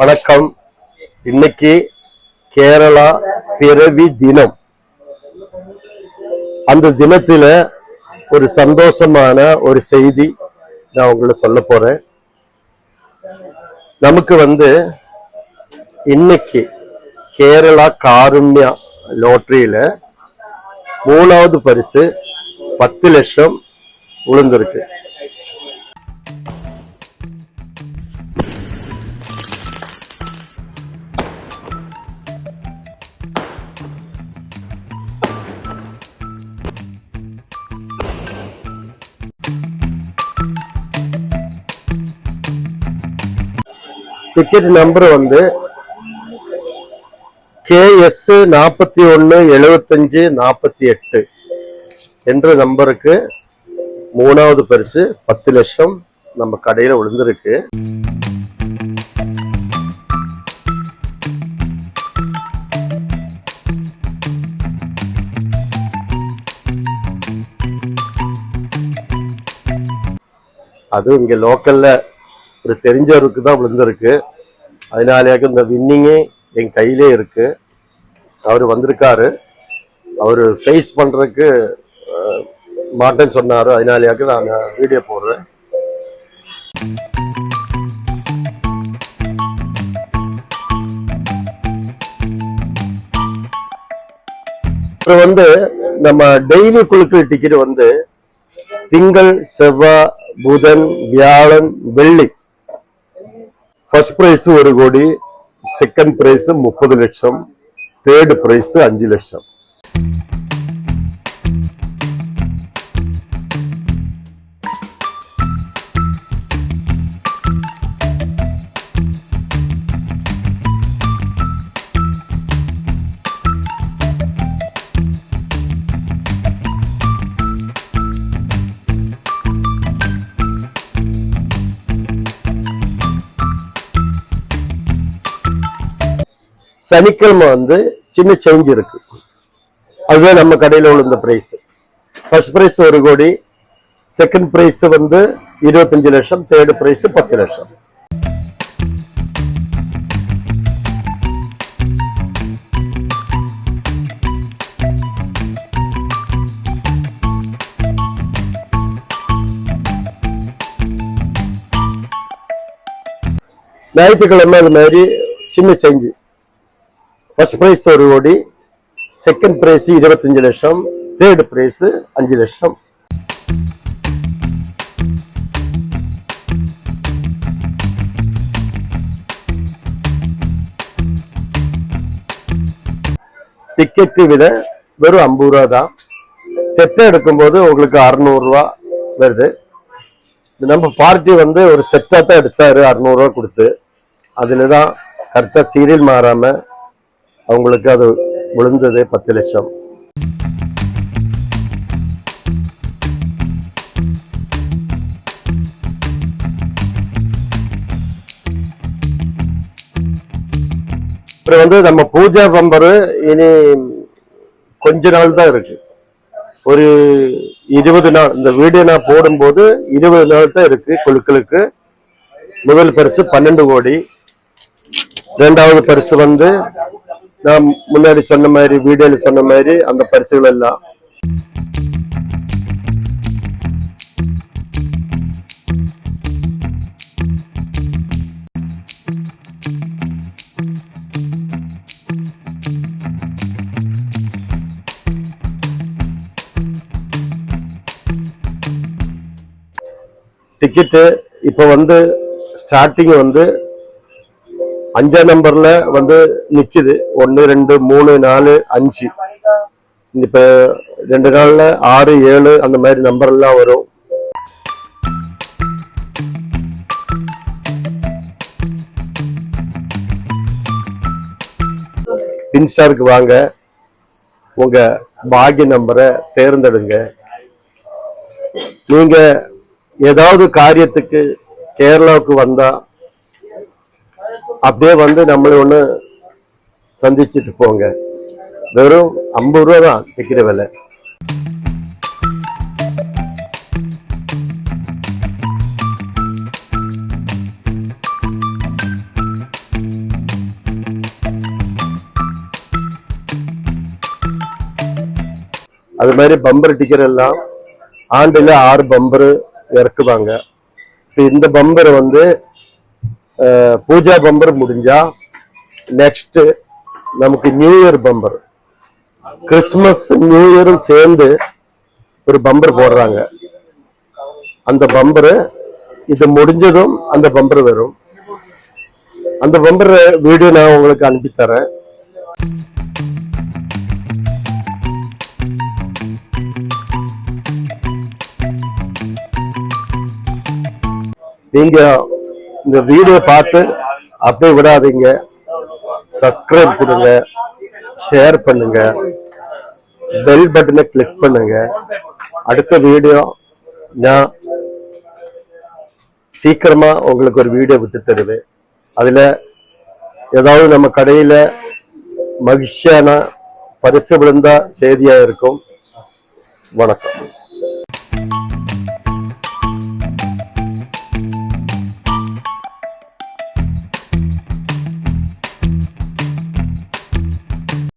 வணக்கம். இன்னைக்கு கேரளா பிறவி தினம். அந்த தினத்துல ஒரு சந்தோஷமான ஒரு செய்தி நான் உங்களை சொல்ல போறேன். நமக்கு இன்னைக்கு கேரளா காருண்யா லாட்டரியில 3வது பரிசு 10 லட்சம் விழுந்திருக்கு. டிக்கெட் நம்பர் KS 417548 என்ற நம்பருக்கு 3வது பரிசு 10 லட்சம் நம்ம கடையில விழுந்திருக்கு. அது இங்க லோக்கல்ல ஒரு தெரிஞ்சவருக்கு தான் விழுந்திருக்கு. அதனாலேயாக இந்த வின்னிங்கே என் கையிலே இருக்கு. அவர் வந்திருக்காரு. அவரு ஃபேஸ் பண்றதுக்கு மாட்டேன்னு சொன்னாரு. அதனாலேயாக நான் வீடியோ போடுறேன். அப்புறம் நம்ம டெய்லி குழுக்கள் டிக்கெட் திங்கள், செவ்வாய், புதன், வியாழன், வெள்ளி. ஃபர்ஸ்ட் பிரைஸ் 1 கோடி, செகண்ட் பிரைஸ் 30 லட்சம், தேர்ட் பிரைஸ் 5 லட்சம். சனிக்கிழமை சின்ன சேஞ்ச் இருக்கு. அதுதான் நம்ம கடையில் உள்ள பிரைஸ். ஃபர்ஸ்ட் பிரைஸ் 1 கோடி, செகண்ட் பிரைஸ் 25 லட்சம், தேர்ட் பிரைஸ் 10 லட்சம். ஞாயிற்றுக்கிழமை அது மாதிரி சின்ன சேஞ்சு. ஃபர்ஸ்ட் பிரைஸ் 1 கோடி, செகண்ட் பிரைஸ் 25 லட்சம், தேர்ட் பிரைஸ் 5 லட்சம். டிக்கெட் விட வெறும் 50 ரூபா தான். செட்டை எடுக்கும்போது உங்களுக்கு 600 ரூபா வருது. நம்ம பார்ட்டி ஒரு செட்டா தான் எடுத்தாரு 600 ரூபா கொடுத்து. அதுலதான் கரெக்டா சீரியல் மாறாம அவங்களுக்கு அது விழுந்தது 10 லட்சம். அப்புறம் நம்ம பூஜா பம்பர் இனி கொஞ்ச நாள் தான் இருக்கு. ஒரு 20 நாள். இந்த வீடியோ நான் போடும்போது 20 நாள் தான் இருக்கு குழுக்களுக்கு. முதல் பரிசு 12 கோடி, 2வது பரிசு நான் முன்னாடி சொன்ன மாதிரி வீடியோல சொன்ன மாதிரி அந்த பரிசுகள் எல்லாம். டிக்கெட்டு இப்ப ஸ்டார்டிங் 5ஆம் நம்பர்ல நிக்குது. 1 2 3 4 5. இப்ப 2 நாள்ல 6 7 அந்த மாதிரி நம்பர் எல்லாம் வரும். பின்ஸ்டாருக்கு வாங்க, உங்க பாகிய நம்பரை தேர்ந்தெடுங்க. நீங்க ஏதாவது காரியத்துக்கு கேரளாவுக்கு வந்தா அப்படியே நம்மள ஒண்ணு சந்திச்சுட்டு போங்க. வெறும் 50 ரூபா தான் டிக்கெட் விலை. அது மாதிரி பம்பர் டிக்கெட் எல்லாம் ஆண்டுல 6 பம்பர் இறக்குவாங்க. இந்த பம்பர் வந்து பூஜா பம்பர் முடிஞ்சா நெக்ஸ்ட் நமக்கு new year bumper, Christmas new இயரும் சேர்ந்து ஒரு பம்பர் போடுறாங்க. அந்த பம்பரு இது முடிஞ்சதும் அந்த பம்பர் வரும். அந்த பம்பர் வீடியோ நான் உங்களுக்கு அனுப்பி தரேன். நீங்க இந்த வீடியோ பார்த்து அப்படியே விடாதீங்க. சப்ஸ்கிரைப் கொடுங்க, ஷேர் பண்ணுங்க, பெல் பட்டனை கிளிக் பண்ணுங்க. அடுத்த வீடியோ நான் சீக்கிரமா உங்களுக்கு ஒரு வீடியோ விட்டு தருவேன். அதுல ஏதாவது நம்ம கடையில மகிழ்ச்சியான பரிசு விழுந்தா செய்தியா இருக்கும். வணக்கம்.